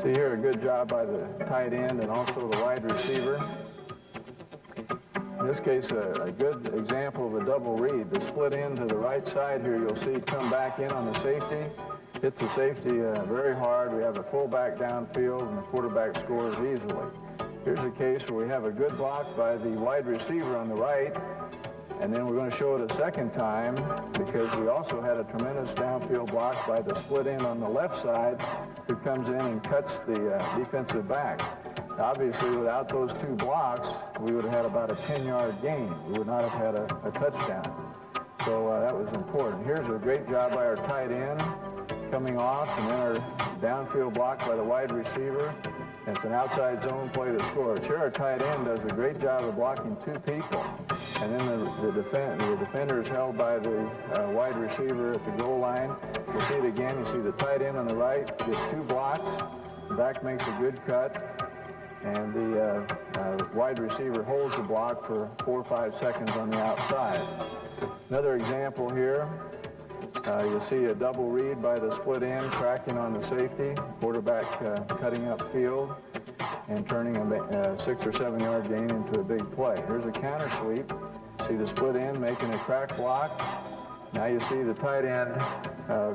See here, a good job by the tight end and also the wide receiver. In this case, a good example of a double read. The split end to the right side here, you'll see come back in on the safety. Hits the safety very hard. We have a fullback downfield, and the quarterback scores easily. Here's a case where we have a good block by the wide receiver on the right, and then we're going to show it a second time because we also had a tremendous downfield block by the split end on the left side who comes in and cuts the defensive back. Obviously, without those two blocks, we would have had about a 10-yard gain. We would not have had a touchdown. So that was important. Here's a great job by our tight end coming off, and then our downfield block by the wide receiver. And it's an outside zone play that scores. Here our tight end does a great job of blocking two people. And then the defender is held by the wide receiver at the goal line. We'll see it again. You see the tight end on the right get two blocks. The back makes a good cut. And the wide receiver holds the block for 4 or 5 seconds on the outside. Another example here, you'll see a double read by the split end, cracking on the safety, quarterback cutting upfield and turning a 6 or 7 yard gain into a big play. Here's a counter sweep. See the split end making a crack block. Now you see the tight end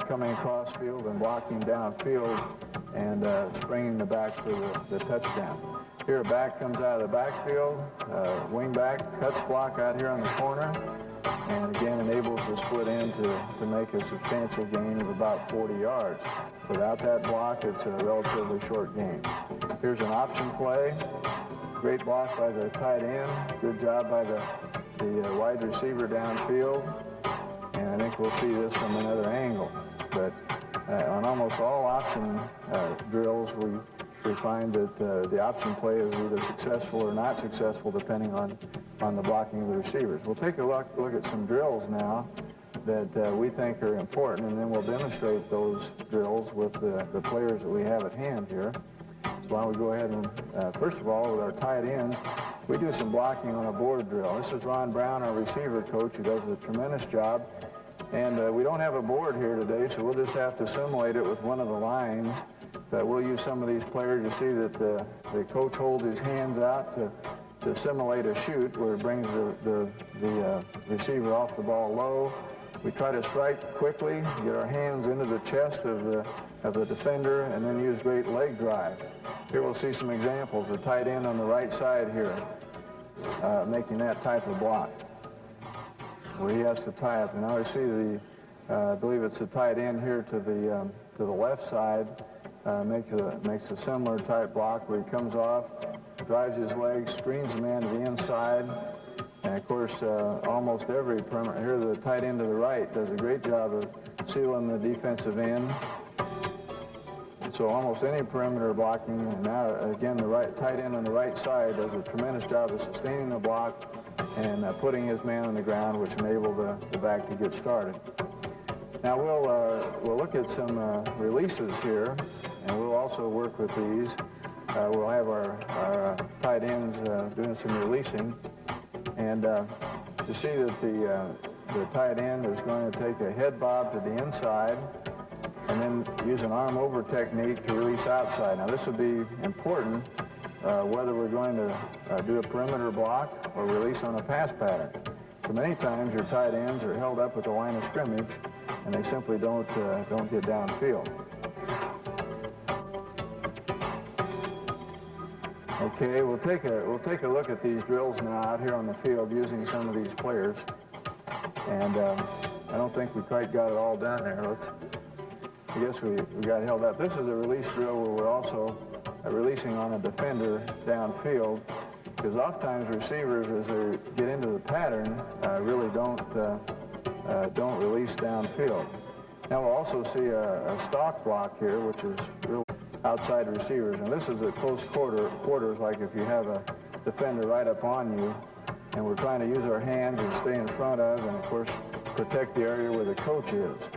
coming across field and blocking downfield and springing the back for the touchdown. Here a back comes out of the backfield, wing back, cuts block out here on the corner, and again enables the split end to make a substantial gain of about 40 yards. Without that block, it's a relatively short gain. Here's an option play. Great block by the tight end. Good job by the wide receiver downfield. And I think we'll see this from another angle. But on almost all option drills, we find that the option play is either successful or not successful depending on the blocking of the receivers. We'll take a look at some drills now that we think are important, and then we'll demonstrate those drills with the players that we have at hand here. So why don't we go ahead and, first of all, with our tight ends, we do some blocking on a board drill. This is Ron Brown, our receiver coach, who does a tremendous job. And we don't have a board here today, so we'll just have to simulate it with one of the lines. But we'll use some of these players. You see that the coach holds his hands out to simulate a shoot where it brings the receiver off the ball low. We try to strike quickly, get our hands into the chest of the defender, and then use great leg drive. Here we'll see some examples. The tight end on the right side here making that type of block where he has to tie up. And now we see I believe it's the tight end here to the left side. Makes a similar type block where he comes off, drives his legs, screens the man to the inside, and of course almost every perimeter. Here the tight end to the right does a great job of sealing the defensive end. So almost any perimeter blocking, and now again the tight end on the right side does a tremendous job of sustaining the block and putting his man on the ground, which enabled the back to get started. Now we'll look at some releases here, and we'll also work with these. We'll have our tight ends doing some releasing, and to see that the tight end is going to take a head bob to the inside and then use an arm over technique to release outside. Now this will be important whether we're going to do a perimeter block or release on a pass pattern. So many times your tight ends are held up at the line of scrimmage and they simply don't get downfield. Okay, we'll take a look at these drills now out here on the field using some of these players. And I don't think we quite got it all done there. I guess we got held up. This is a release drill where we're also releasing on a defender downfield, because oftentimes receivers, as they get into the pattern, really don't release downfield. Now we'll also see a stock block here, which is real outside receivers. And this is at close quarters, like if you have a defender right up on you, and we're trying to use our hands and stay in front of, and of course, protect the area where the coach is.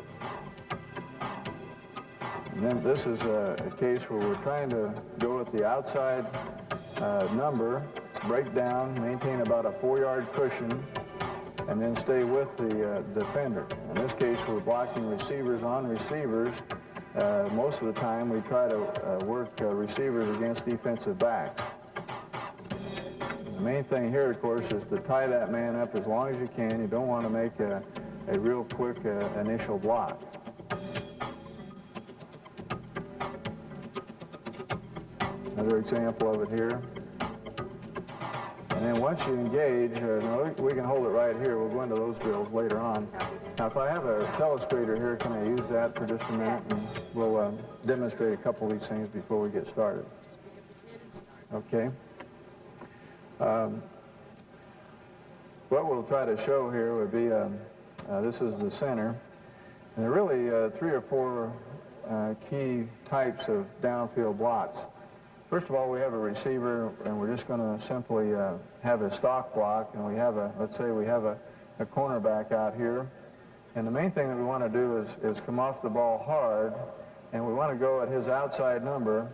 And then this is a case where we're trying to go with the outside number, break down, maintain about a 4-yard cushion, and then stay with the defender. In this case, we're blocking receivers on receivers, most of the time we try to work receivers against defensive backs. The main thing here, of course, is to tie that man up as long as you can. You don't want to make a real quick initial block. Another example of it here. And then once you engage, we can hold it right here. We'll go into those drills later on. Now, if I have a telestrator here, can I use that for just a minute? And we'll demonstrate a couple of these things before we get started. Okay. What we'll try to show here would be, this is the center. And there are really 3 or 4 key types of downfield blocks. First of all, we have a receiver, and we're just going to simply have a stock block, and we have let's say we have a cornerback out here. And the main thing that we want to do is come off the ball hard, and we want to go at his outside number.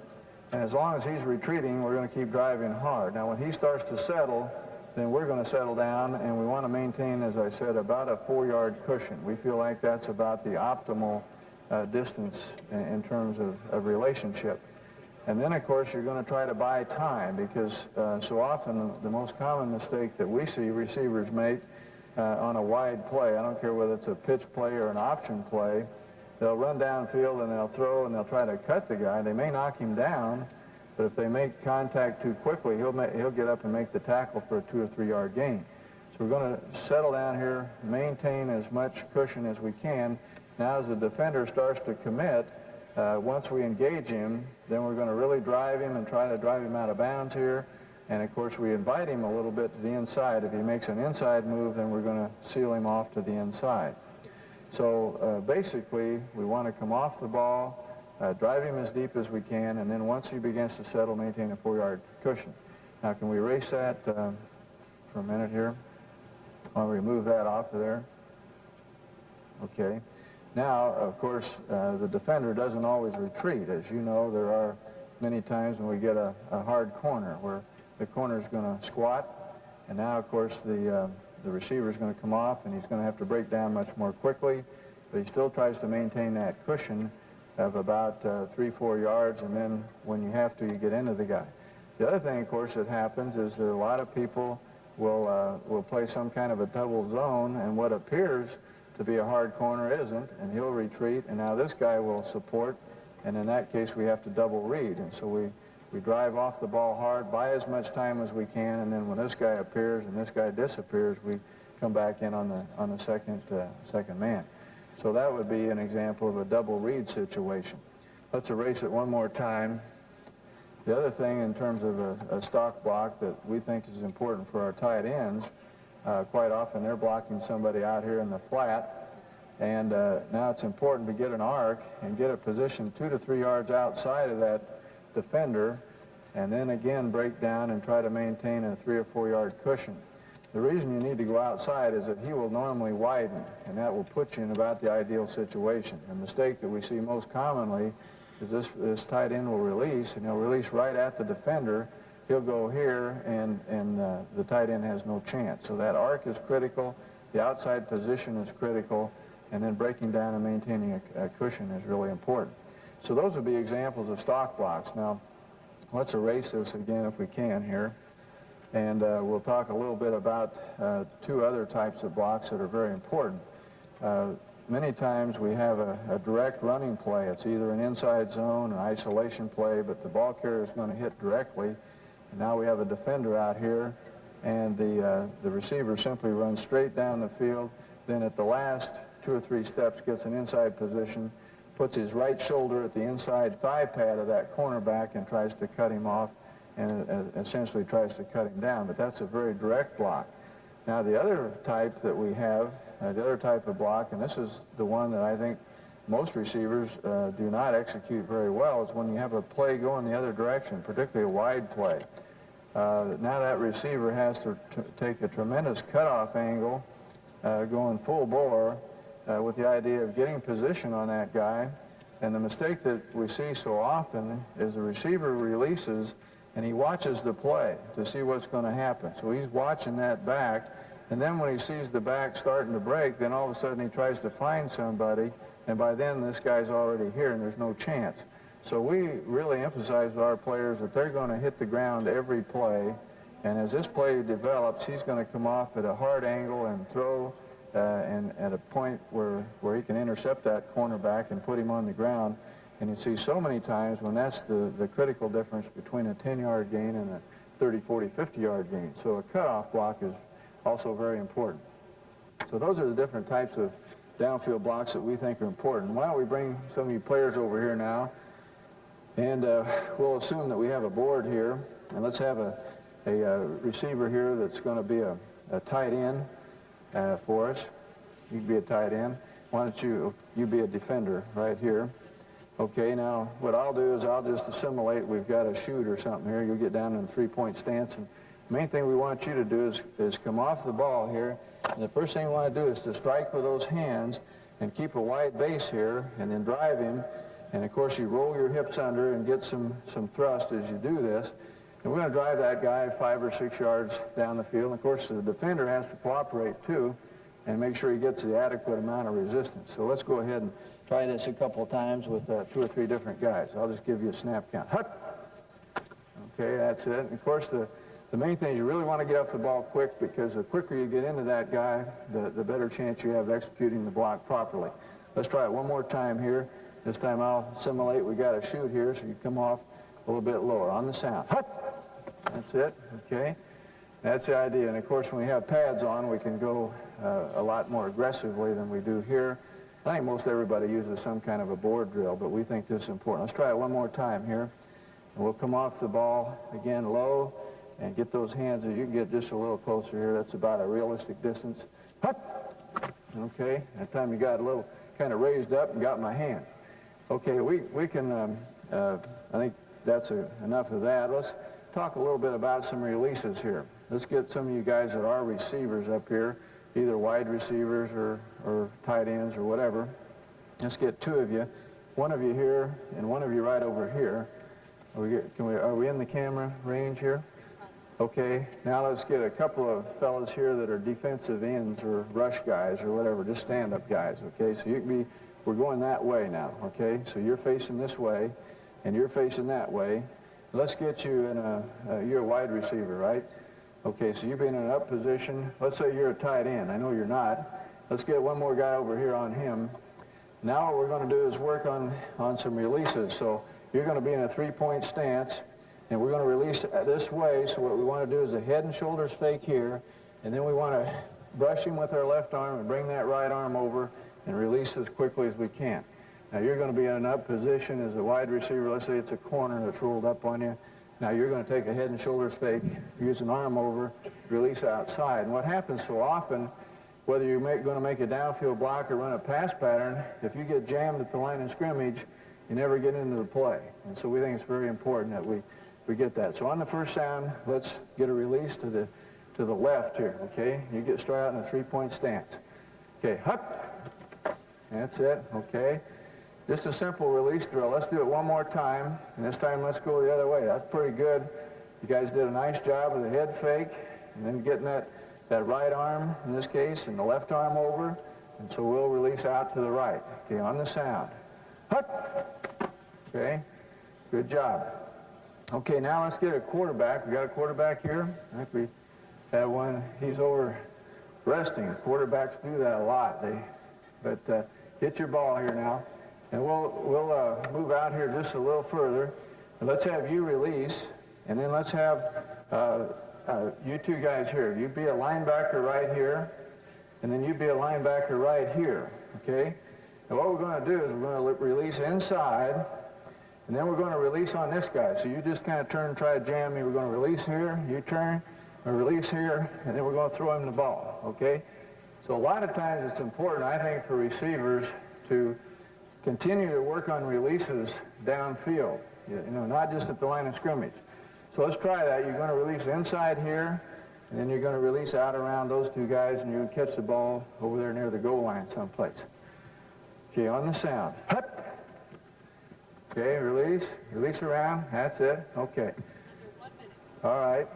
And as long as he's retreating, we're going to keep driving hard. Now, when he starts to settle, then we're going to settle down, and we want to maintain, as I said, about a 4-yard cushion. We feel like that's about the optimal distance in terms of relationship. And then, of course, you're going to try to buy time, because so often the most common mistake that we see receivers make on a wide play, I don't care whether it's a pitch play or an option play, they'll run downfield and they'll throw and they'll try to cut the guy. They may knock him down, but if they make contact too quickly, he'll get up and make the tackle for a 2 or 3 yard gain. So we're going to settle down here, maintain as much cushion as we can. Now, as the defender starts to commit, once we engage him, then we're going to really drive him and try to drive him out of bounds here. And, of course, we invite him a little bit to the inside. If he makes an inside move, then we're going to seal him off to the inside. So, basically, we want to come off the ball, drive him as deep as we can, and then once he begins to settle, maintain a 4-yard cushion. Now, can we erase that for a minute here? I'll remove that off of there. Okay. Now, of course, the defender doesn't always retreat. As you know, there are many times when we get a hard corner where the corner is going to squat, and now, of course, the receiver is going to come off, and he's going to have to break down much more quickly, but he still tries to maintain that cushion of about 3-4 yards, and then when you have to, you get into the guy. The other thing, of course, that happens is that a lot of people will play some kind of a double zone, and what appears to be a hard corner isn't, and he'll retreat, and now this guy will support, and in that case we have to double read. And so we drive off the ball hard, buy as much time as we can, and then when this guy appears and this guy disappears, we come back in on the second man. So that would be an example of a double read situation. Let's erase it one more time. The other thing in terms of a stock block that we think is important for our tight ends, quite often they're blocking somebody out here in the flat, and now it's important to get an arc and get a position 2 to 3 yards outside of that defender, and then again break down and try to maintain a 3 or 4 yard cushion. The reason you need to go outside is that he will normally widen, and that will put you in about the ideal situation. The mistake that we see most commonly is this tight end will release, and he'll release right at the defender. He'll go here, and the tight end has no chance. So that arc is critical, the outside position is critical, and then breaking down and maintaining a cushion is really important. So those would be examples of stock blocks. Now, let's erase this again if we can here, and we'll talk a little bit about 2 other types of blocks that are very important. Many times we have a direct running play. It's either an inside zone, an isolation play, but the ball carrier is going to hit directly. And now we have a defender out here, and the receiver simply runs straight down the field. Then at the last 2 or 3 steps gets an inside position, puts his right shoulder at the inside thigh pad of that cornerback and tries to cut him off, and essentially tries to cut him down. But that's a very direct block. Now, the other type that we have, the other type of block, and this is the one that I think most receivers do not execute very well, is when you have a play going the other direction, particularly a wide play. Now that receiver has to take a tremendous cutoff angle, going full bore, with the idea of getting position on that guy. And the mistake that we see so often is the receiver releases and he watches the play to see what's going to happen. So he's watching that back, and then when he sees the back starting to break, then all of a sudden he tries to find somebody and by then this guy's already here and there's no chance. So we really emphasize with our players that they're going to hit the ground every play, and as this play develops, he's going to come off at a hard angle and throw and at a point where he can intercept that cornerback and put him on the ground. And you see so many times when that's the critical difference between a 10-yard gain and a 30, 40, 50-yard gain. So a cutoff block is also very important. So those are the different types of downfield blocks that we think are important. Why don't we bring some of you players over here now, and we'll assume that we have a board here, and let's have a receiver here that's going to be a tight end for us. You can be a tight end. Why don't you be a defender right here? Okay, now what I'll do is I'll just assimilate we've got a shoot or something here. You'll get down in the three-point stance, and the main thing we want you to do is come off the ball here, and the first thing we want to do is to strike with those hands and keep a wide base here, and then drive him, and of course you roll your hips under and get some thrust as you do this, and we're going to drive that guy 5 or 6 yards down the field. And of course the defender has to cooperate too and make sure he gets the adequate amount of resistance. So let's go ahead and try this a couple of times with 2 or 3 different guys. I'll just give you a snap count. Hut! Okay, that's it. And of course the main thing is you really want to get off the ball quick, because the quicker you get into that guy, the better chance you have of executing the block properly. Let's try it one more time here. This time I'll simulate we got a shoot here, so you come off a little bit lower on the sound. Hut! That's it, okay? That's the idea. And of course when we have pads on, we can go a lot more aggressively than we do here. I think most everybody uses some kind of a board drill, but we think this is important. Let's try it one more time here. And we'll come off the ball again low and get those hands. You can get just a little closer here. That's about a realistic distance. Hut! Okay, that time you got a little kind of raised up and got my hand. Okay, we can, I think that's enough of that. Let's talk a little bit about some releases here. Let's get some of you guys that are receivers up here, either wide receivers or tight ends or whatever. Let's get 2 of you, 1 of you here and 1 of you right over here. Are we in the camera range here? Okay, now let's get a couple of fellas here that are defensive ends or rush guys or whatever, just stand-up guys, okay? So you can be, we're going that way now, okay? So you're facing this way and you're facing that way. Let's get you in you're a wide receiver, right? Okay, so you've been in an up position. Let's say you're a tight end. I know you're not. Let's get 1 more guy over here on him. Now what we're going to do is work on some releases. So you're going to be in a 3-point stance, and we're going to release this way. So what we want to do is a head and shoulders fake here, and then we want to brush him with our left arm and bring that right arm over and release as quickly as we can. Now you're going to be in an up position as a wide receiver. Let's say it's a corner that's rolled up on you. Now you're going to take a head and shoulders fake, use an arm over, release outside. And what happens so often, whether you're going to make a downfield block or run a pass pattern, if you get jammed at the line of scrimmage, you never get into the play. And so we think it's very important that we get that. So on the first sound, let's get a release to the left here, okay? You get straight out in a 3-point stance. Okay, hut. That's it, okay? Just a simple release drill. Let's do it one more time, and this time let's go the other way. That's pretty good. You guys did a nice job with the head fake, and then getting that right arm, in this case, and the left arm over, and so we'll release out to the right. Okay, on the sound. Hut! Okay, good job. Okay, now let's get a quarterback. We got a quarterback here. I think we have one. He's over resting. Quarterbacks do that a lot. But get your ball here now. And we'll move out here just a little further. And let's have you release, and then let's have you 2 guys here. You be a linebacker right here, and then you be a linebacker right here, okay? And what we're going to do is we're going to release inside, and then we're going to release on this guy. So you just kind of turn and try to jam me. We're going to release here, you turn, and release here, and then we're going to throw him the ball, okay? So a lot of times it's important, I think, for receivers to continue to work on releases downfield, not just at the line of scrimmage. So let's try that. You're going to release inside here, and then you're going to release out around those 2 guys, and you're going to catch the ball over there near the goal line someplace. Okay, on the sound. Hut! Okay, release around. That's it. Okay. 1 minute. All right.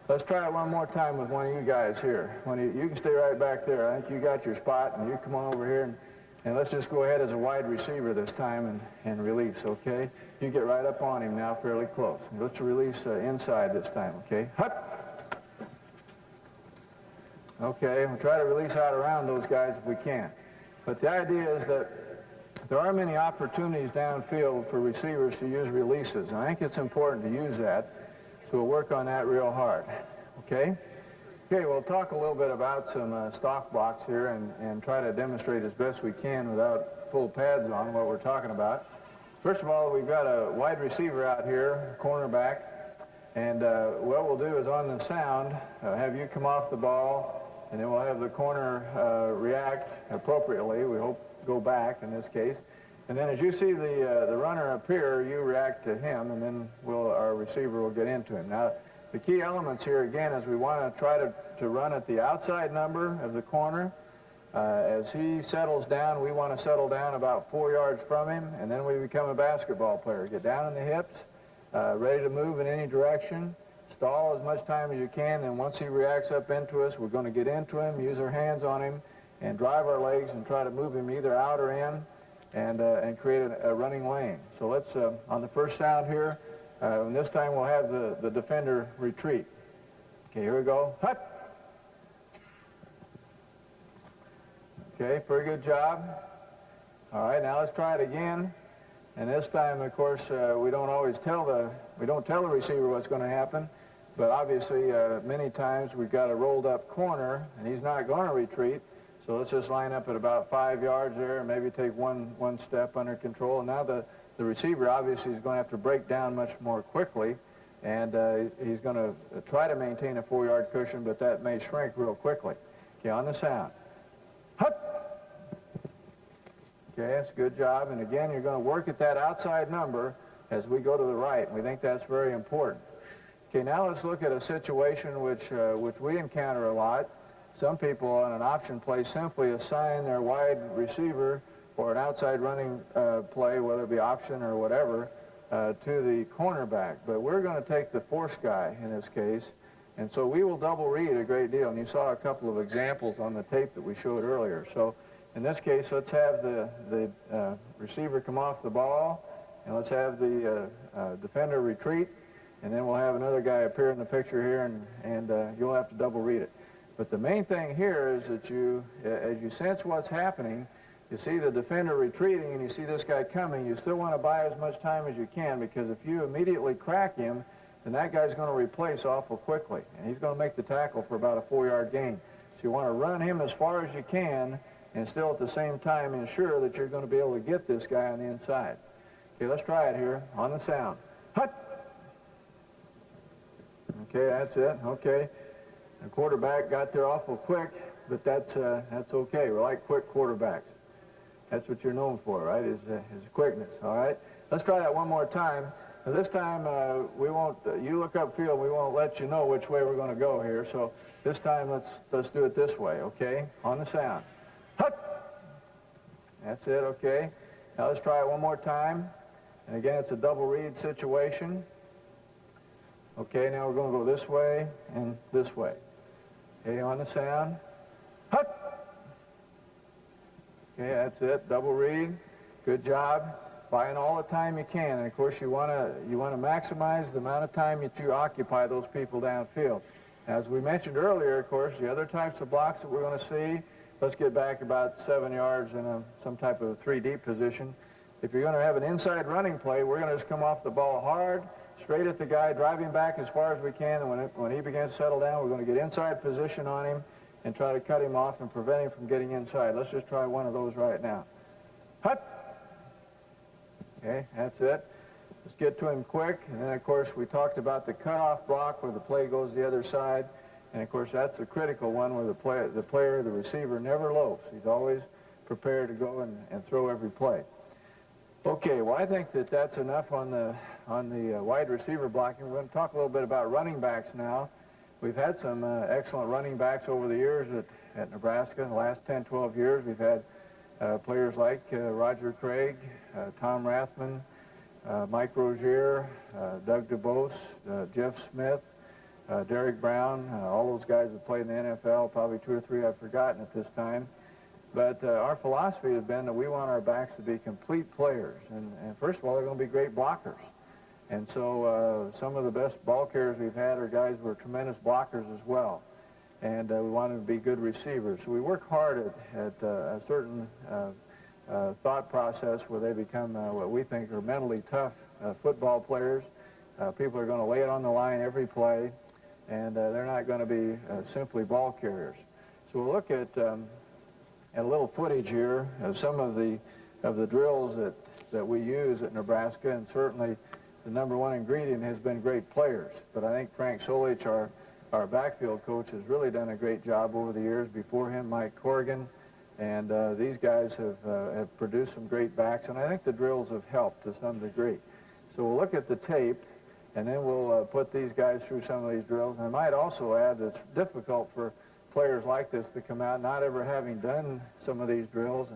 Let's try it one more time with one of you guys here. You can stay right back there. I think you got your spot, and you come on over here And let's just go ahead as a wide receiver this time and release, okay? You get right up on him now fairly close. Let's release inside this time, okay? Hut! Okay, we'll try to release out around those guys if we can. But the idea is that there are many opportunities downfield for receivers to use releases, and I think it's important to use that, so we'll work on that real hard, okay? Okay, we'll talk a little bit about some stock blocks here and try to demonstrate as best we can without full pads on what we're talking about. First of all, we've got a wide receiver out here, cornerback, and what we'll do is on the sound, have you come off the ball, and then we'll have the corner react appropriately. We hope go back in this case. And then as you see the runner appear, you react to him, and then our receiver will get into him. Now, the key elements here, again, is we want to try to run at the outside number of the corner. As he settles down, we want to settle down about 4 yards from him, and then we become a basketball player. Get down in the hips, ready to move in any direction, stall as much time as you can, and once he reacts up into us, we're going to get into him, use our hands on him, and drive our legs and try to move him either out or in and create a running lane. So let's, on the first sound here, and this time we'll have the defender retreat. Okay, here we go. Hut! Okay, pretty good job. All right, now let's try it again. And this time, of course, we don't tell the receiver what's going to happen, but obviously many times we've got a rolled up corner and he's not going to retreat. So let's just line up at about 5 yards there and maybe take one step under control. And now the receiver obviously is going to have to break down much more quickly, and he's going to try to maintain a 4-yard cushion, but that may shrink real quickly. Okay, on the sound. Hut! Okay, that's a good job. And again, you're going to work at that outside number as we go to the right. And we think that's very important. Okay, now let's look at a situation which we encounter a lot. Some people on an option play simply assign their wide receiver or an outside running play, whether it be option or whatever, to the cornerback. But we're going to take the force guy in this case, and so we will double read a great deal. And you saw a couple of examples on the tape that we showed earlier. So in this case, let's have the receiver come off the ball, and let's have the defender retreat, and then we'll have another guy appear in the picture here, and you'll have to double read it. But the main thing here is that as you sense what's happening, you see the defender retreating and you see this guy coming, you still want to buy as much time as you can, because if you immediately crack him, then that guy's going to replace awful quickly, and he's going to make the tackle for about a 4-yard gain. So you want to run him as far as you can and still at the same time ensure that you're going to be able to get this guy on the inside. Okay, let's try it here on the sound. Hut! Okay, that's it. Okay. The quarterback got there awful quick, but that's okay. We like quick quarterbacks. That's what you're known for, right, is quickness, all right? Let's try that one more time. Now, this time, we won't, you look upfield, we won't let you know which way we're going to go here. So this time, let's do it this way, okay? On the sound. Hut! That's it, okay? Now let's try it one more time. And again, it's a double read situation. Okay, now we're going to go this way and this way. Okay, on the sound. Hut! Okay, that's it. Double read. Good job. Buying all the time you can. And of course, you want to maximize the amount of time that you occupy those people downfield. As we mentioned earlier, of course, the other types of blocks that we're going to see. Let's get back about 7 yards in some type of 3-deep position. If you're going to have an inside running play, we're going to just come off the ball hard, straight at the guy, drive him back as far as we can, and when he begins to settle down, we're going to get inside position on him and try to cut him off and prevent him from getting inside. Let's just try one of those right now. Hut! Okay, that's it. Let's get to him quick, and then, of course, we talked about the cutoff block where the play goes the other side, and, of course, that's the critical one where the receiver never loafs. He's always prepared to go and throw every play. Okay, well, I think that's enough on the wide receiver blocking. We're going to talk a little bit about running backs now. We've had some excellent running backs over the years at Nebraska. In the last 10, 12 years, we've had players like Roger Craig, Tom Rathman, Mike Rozier, Doug DuBose, Jeff Smith, Derek Brown. All those guys have played in the NFL, probably 2 or 3 I've forgotten at this time. But our philosophy has been that we want our backs to be complete players. And first of all, they're going to be great blockers. And so some of the best ball carriers we've had are guys who are tremendous blockers as well. And we want them to be good receivers. So we work hard at a certain thought process where they become what we think are mentally tough football players. People are going to lay it on the line every play, and they're not going to be simply ball carriers. So we'll look at a little footage here of some of the drills that we use at Nebraska, and certainly the number one ingredient has been great players. But I think Frank Solich, our backfield coach, has really done a great job over the years. Before him, Mike Corrigan, and these guys have produced some great backs, and I think the drills have helped to some degree. So we'll look at the tape, and then we'll put these guys through some of these drills. And I might also add that it's difficult for players like this to come out not ever having done some of these drills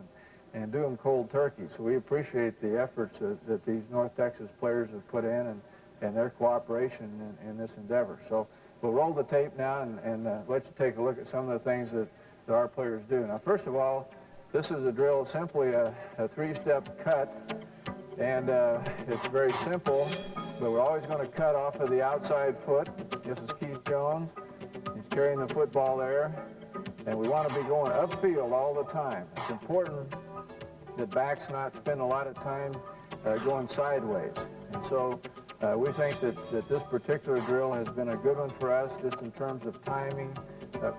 and do them cold turkey. So we appreciate the efforts that these North Texas players have put in and their cooperation in this endeavor. So we'll roll the tape now and let you take a look at some of the things that our players do. Now, first of all, this is a drill, simply a three-step cut, and it's very simple, but we're always going to cut off of the outside foot. This is Keith Jones. He's carrying the football there, and we want to be going upfield all the time. It's important that backs not spend a lot of time going sideways. And so we think that this particular drill has been a good one for us, just in terms of timing,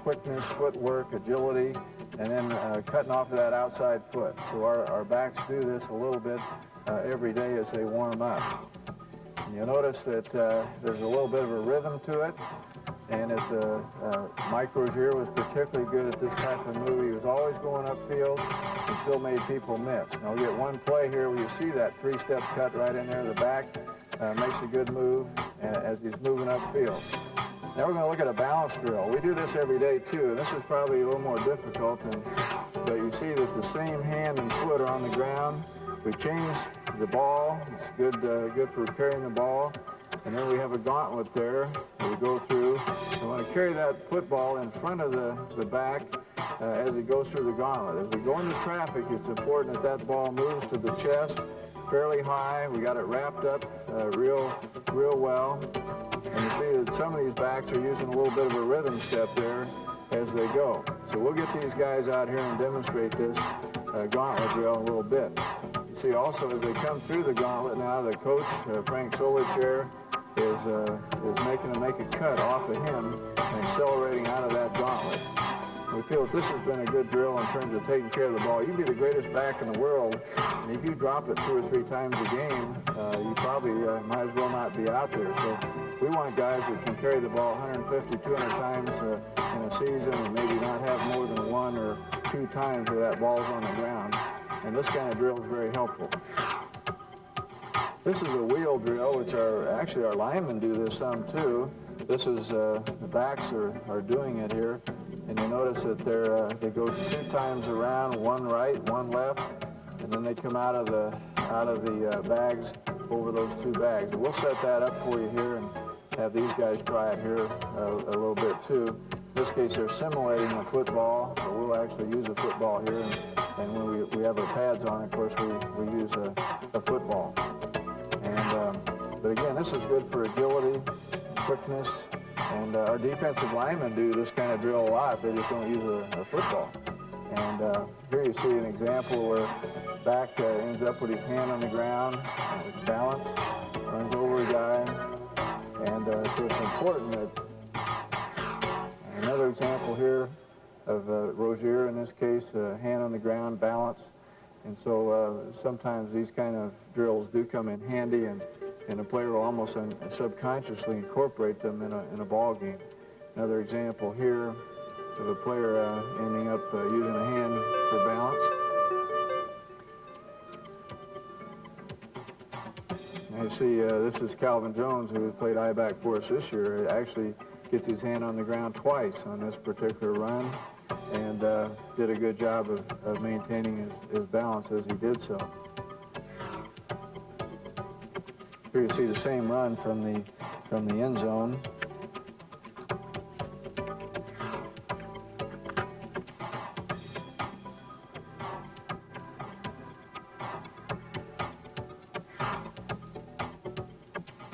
quickness, footwork, agility, and then cutting off of that outside foot. So our backs do this a little bit every day as they warm up. And you'll notice that there's a little bit of a rhythm to it, and Mike Rozier was particularly good at this type of move. He was always going upfield and still made people miss. Now we get one play here where you see that three-step cut right in there. The back makes a good move as he's moving upfield. Now we're going to look at a balance drill. We do this every day too, and this is probably a little more difficult, but you see that the same hand and foot are on the ground. We change the ball. It's good for carrying the ball. And then we have a gauntlet there that we go through. We want to carry that football in front of the back as it goes through the gauntlet. As we go into traffic, it's important that ball moves to the chest fairly high. We got it wrapped up real well. And you see that some of these backs are using a little bit of a rhythm step there as they go. So we'll get these guys out here and demonstrate this gauntlet drill a little bit. You see also as they come through the gauntlet now, the coach, Frank Solich here, is making them make a cut off of him and accelerating out of that gauntlet. We feel that this has been a good drill in terms of taking care of the ball. You can be the greatest back in the world, and if you drop it 2 or 3 times a game, you probably might as well not be out there. So we want guys that can carry the ball 150, 200 times in a season and maybe not have more than 1 or 2 times where that ball's on the ground. And this kind of drill is very helpful. This is a wheel drill, which actually our linemen do this some too. This is the backs are doing it here, and you notice that they go 2 times around, 1 right, 1 left, and then they come out of the bags over those 2 bags. And we'll set that up for you here and have these guys try it here a little bit too. In this case, they're simulating a football, but we'll actually use a football here, and when we have our pads on, of course, we use a football. But again, this is good for agility, quickness, and our defensive linemen do this kind of drill a lot. They just don't use a football. And here you see an example where back ends up with his hand on the ground, with balance, runs over a guy, and so it's important that another example here of Rozier, in this case, hand on the ground, balance. And so sometimes these kind of drills do come in handy, and a player will almost subconsciously incorporate them in a ball game. Another example here of a player ending up using a hand for balance. And you see this is Calvin Jones, who has played I-back for us this year. He actually gets his hand on the ground twice on this particular run, and did a good job of maintaining his balance as he did so. Here you see the same run from the end zone.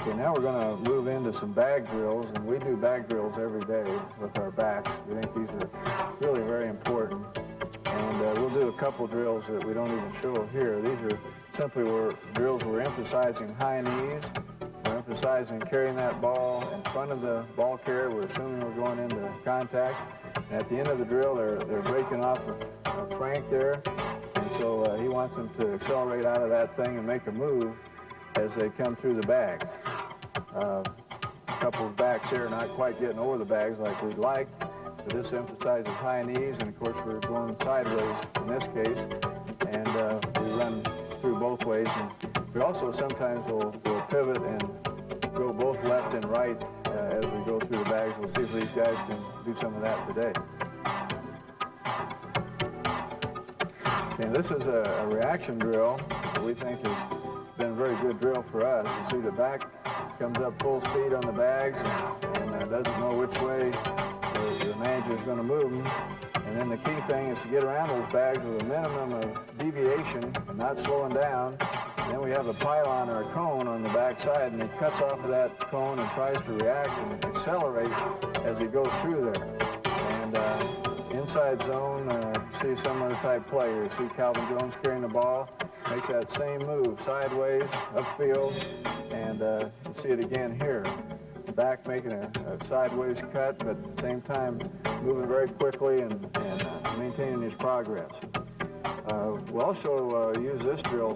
Okay, now we're going to move into some bag drills, and we do bag drills every day with our backs. We think these are really very important. And we'll do a couple drills that we don't even show here. These are simply drills where we're emphasizing high knees. We're emphasizing carrying that ball in front of the ball carrier. We're assuming we're going into contact. And at the end of the drill, they're breaking off a crank there. And so he wants them to accelerate out of that thing and make a move as they come through the bags. A couple of backs here not quite getting over the bags like we'd like, but this emphasizes high knees, and of course we're going sideways in this case, and we run through both ways. And we also sometimes will pivot and go both left and right as we go through the bags. We'll see if these guys can do some of that today. Okay, this is a reaction drill that we think has been a very good drill for us. You see the back comes up full speed on the bags and doesn't know which way the manager is going to move them. And then the key thing is to get around those bags with a minimum of deviation and not slowing down. And then we have a pylon or a cone on the back side, and he cuts off of that cone and tries to react and accelerate as he goes through there. And inside zone, see some other type player. You see Calvin Jones carrying the ball, makes that same move, sideways, upfield, and you see it again here. The back making a sideways cut, but at the same time moving very quickly and maintaining his progress. We'll also use this drill